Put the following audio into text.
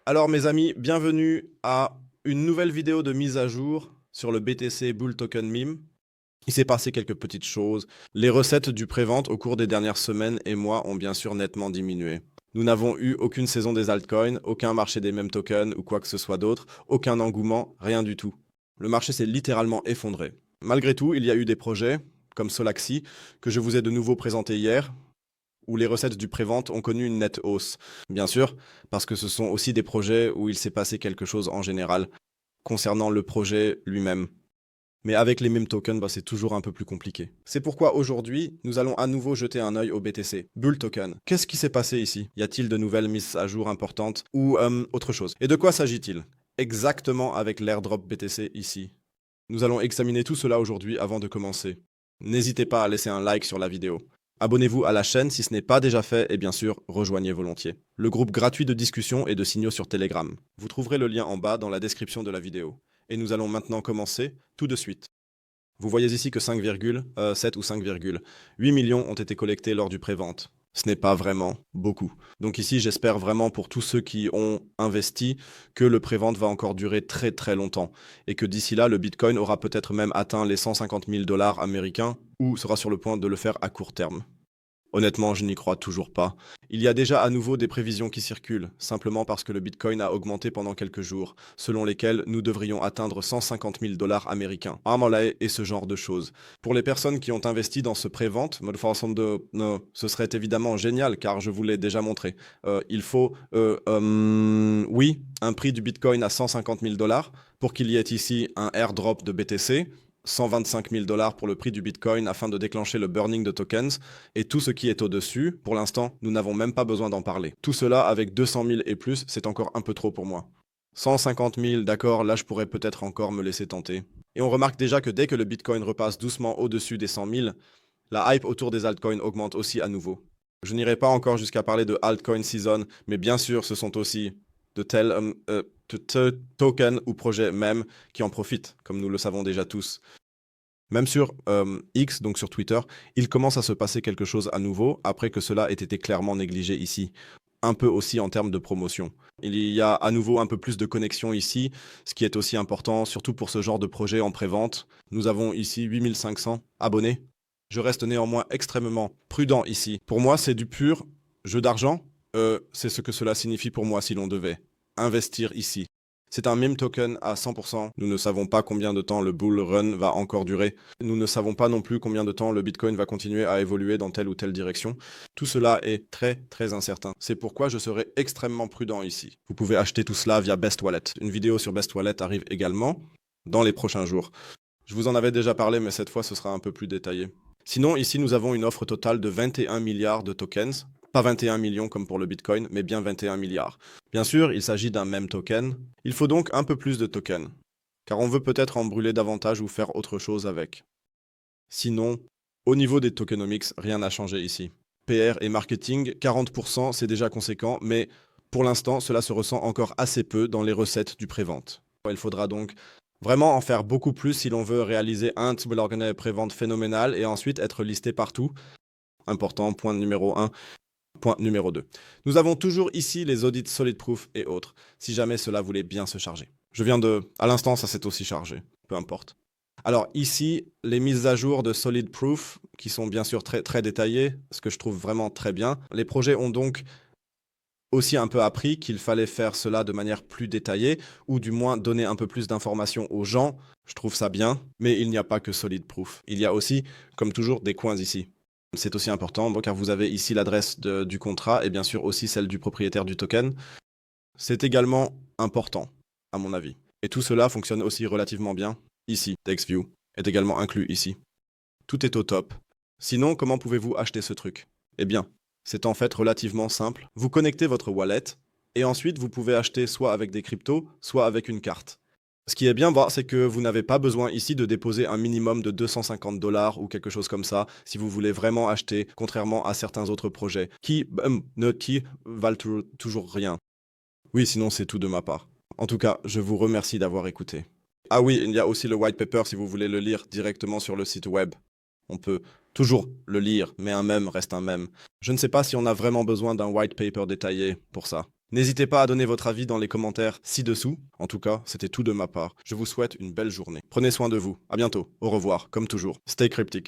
Alors mes amis, bienvenue à une nouvelle vidéo de mise à jour sur le BTC Bull Token Meme. Il s'est passé quelques petites choses. Les recettes du pré-vente au cours des dernières semaines et mois ont bien sûr nettement diminué. Nous n'avons eu aucune saison des altcoins, aucun marché des mêmes tokens ou quoi que ce soit d'autre, aucun engouement, rien du tout. Le marché s'est littéralement effondré. Malgré tout, il y a eu des projets, comme Solaxi, que je vous ai de nouveau présenté hier, où les recettes du pré-vente ont connu une nette hausse. Bien sûr, parce que ce sont aussi des projets où il s'est passé quelque chose en général, concernant le projet lui-même. Mais avec les mêmes tokens, c'est toujours un peu plus compliqué. C'est pourquoi aujourd'hui, nous allons à nouveau jeter un œil au BTC. Bull Token. Qu'est-ce qui s'est passé ici? Y a-t-il de nouvelles mises à jour importantes ou autre chose? Et de quoi s'agit-il? Exactement avec l'airdrop BTC ici. Nous allons examiner tout cela aujourd'hui avant de commencer. N'hésitez pas à laisser un like sur la vidéo. Abonnez-vous à la chaîne si ce n'est pas déjà fait et bien sûr, rejoignez volontiers le groupe gratuit de discussion et de signaux sur Telegram. Vous trouverez le lien en bas dans la description de la vidéo. Et nous allons maintenant commencer tout de suite. Vous voyez ici que 5,7 ou 5,8 millions ont été collectés lors du pré-vente. Ce n'est pas vraiment beaucoup. Donc ici, j'espère vraiment pour tous ceux qui ont investi que le pré-vente va encore durer très très longtemps et que d'ici là, le Bitcoin aura peut-être même atteint les 150 000 dollars américains ou sera sur le point de le faire à court terme. Honnêtement, je n'y crois toujours pas. Il y a déjà à nouveau des prévisions qui circulent, simplement parce que le Bitcoin a augmenté pendant quelques jours, selon lesquelles nous devrions atteindre 150 000 dollars américains. Et ce genre de choses. Pour les personnes qui ont investi dans ce pré-vente, ce serait évidemment génial, car je vous l'ai déjà montré. Il faut, oui, un prix du Bitcoin à 150 000 dollars pour qu'il y ait ici un airdrop de BTC. 125 000 dollars pour le prix du Bitcoin afin de déclencher le burning de tokens, et tout ce qui est au-dessus, pour l'instant, nous n'avons même pas besoin d'en parler. Tout cela avec 200 000 et plus, c'est encore un peu trop pour moi. 150 000, d'accord, là je pourrais peut-être encore me laisser tenter. Et on remarque déjà que dès que le Bitcoin repasse doucement au-dessus des 100 000, la hype autour des altcoins augmente aussi à nouveau. Je n'irai pas encore jusqu'à parler de altcoin season, mais bien sûr ce sont aussi de tels tokens ou projets même qui en profitent, comme nous le savons déjà tous. Même sur X, donc sur Twitter, il commence à se passer quelque chose à nouveau, après que cela ait été clairement négligé ici. Un peu aussi en termes de promotion. Il y a à nouveau un peu plus de connexion ici, ce qui est aussi important, surtout pour ce genre de projet en pré-vente. Nous avons ici 8500 abonnés. Je reste néanmoins extrêmement prudent ici. Pour moi, c'est du pur jeu d'argent. C'est ce que cela signifie pour moi si l'on devait investir ici. C'est un meme token à 100%. Nous ne savons pas combien de temps le bull run va encore durer. Nous ne savons pas non plus combien de temps le Bitcoin va continuer à évoluer dans telle ou telle direction. Tout cela est très très incertain. C'est pourquoi je serai extrêmement prudent ici. Vous pouvez acheter tout cela via Best Wallet. Une vidéo sur Best Wallet arrive également dans les prochains jours. Je vous en avais déjà parlé, mais cette fois ce sera un peu plus détaillé. Sinon, ici nous avons une offre totale de 21 milliards de tokens. Pas 21 millions comme pour le Bitcoin, mais bien 21 milliards. Bien sûr, il s'agit d'un même token. Il faut donc un peu plus de tokens, car on veut peut-être en brûler davantage ou faire autre chose avec. Sinon, au niveau des tokenomics, rien n'a changé ici. PR et marketing, 40% c'est déjà conséquent, mais pour l'instant, cela se ressent encore assez peu dans les recettes du pré-vente. Il faudra donc vraiment en faire beaucoup plus si l'on veut réaliser un Tibble pré-vente phénoménal et ensuite être listé partout. Important, point numéro 1. Point numéro 2. Nous avons toujours ici les audits Solid Proof et autres, si jamais cela voulait bien se charger. À l'instant, ça s'est aussi chargé, peu importe. Alors ici, les mises à jour de Solid Proof, qui sont bien sûr très, très détaillées, ce que je trouve vraiment très bien. Les projets ont donc aussi un peu appris qu'il fallait faire cela de manière plus détaillée, ou du moins donner un peu plus d'informations aux gens. Je trouve ça bien, mais il n'y a pas que Solid Proof. Il y a aussi, comme toujours, des coins ici. C'est aussi important, car vous avez ici l'adresse du contrat et bien sûr aussi celle du propriétaire du token. C'est également important, à mon avis. Et tout cela fonctionne aussi relativement bien ici. TextView est également inclus ici. Tout est au top. Sinon, comment pouvez-vous acheter ce truc? Eh bien, c'est en fait relativement simple. Vous connectez votre wallet et ensuite vous pouvez acheter soit avec des cryptos, soit avec une carte. Ce qui est bien, c'est que vous n'avez pas besoin ici de déposer un minimum de 250 dollars ou quelque chose comme ça si vous voulez vraiment acheter, contrairement à certains autres projets qui valent toujours rien. Oui, sinon c'est tout de ma part. En tout cas, je vous remercie d'avoir écouté. Ah oui, il y a aussi le white paper si vous voulez le lire directement sur le site web. On peut toujours le lire, mais un mème reste un mème. Je ne sais pas si on a vraiment besoin d'un white paper détaillé pour ça. N'hésitez pas à donner votre avis dans les commentaires ci-dessous. En tout cas, c'était tout de ma part. Je vous souhaite une belle journée. Prenez soin de vous. À bientôt. Au revoir. Comme toujours. Stay cryptic.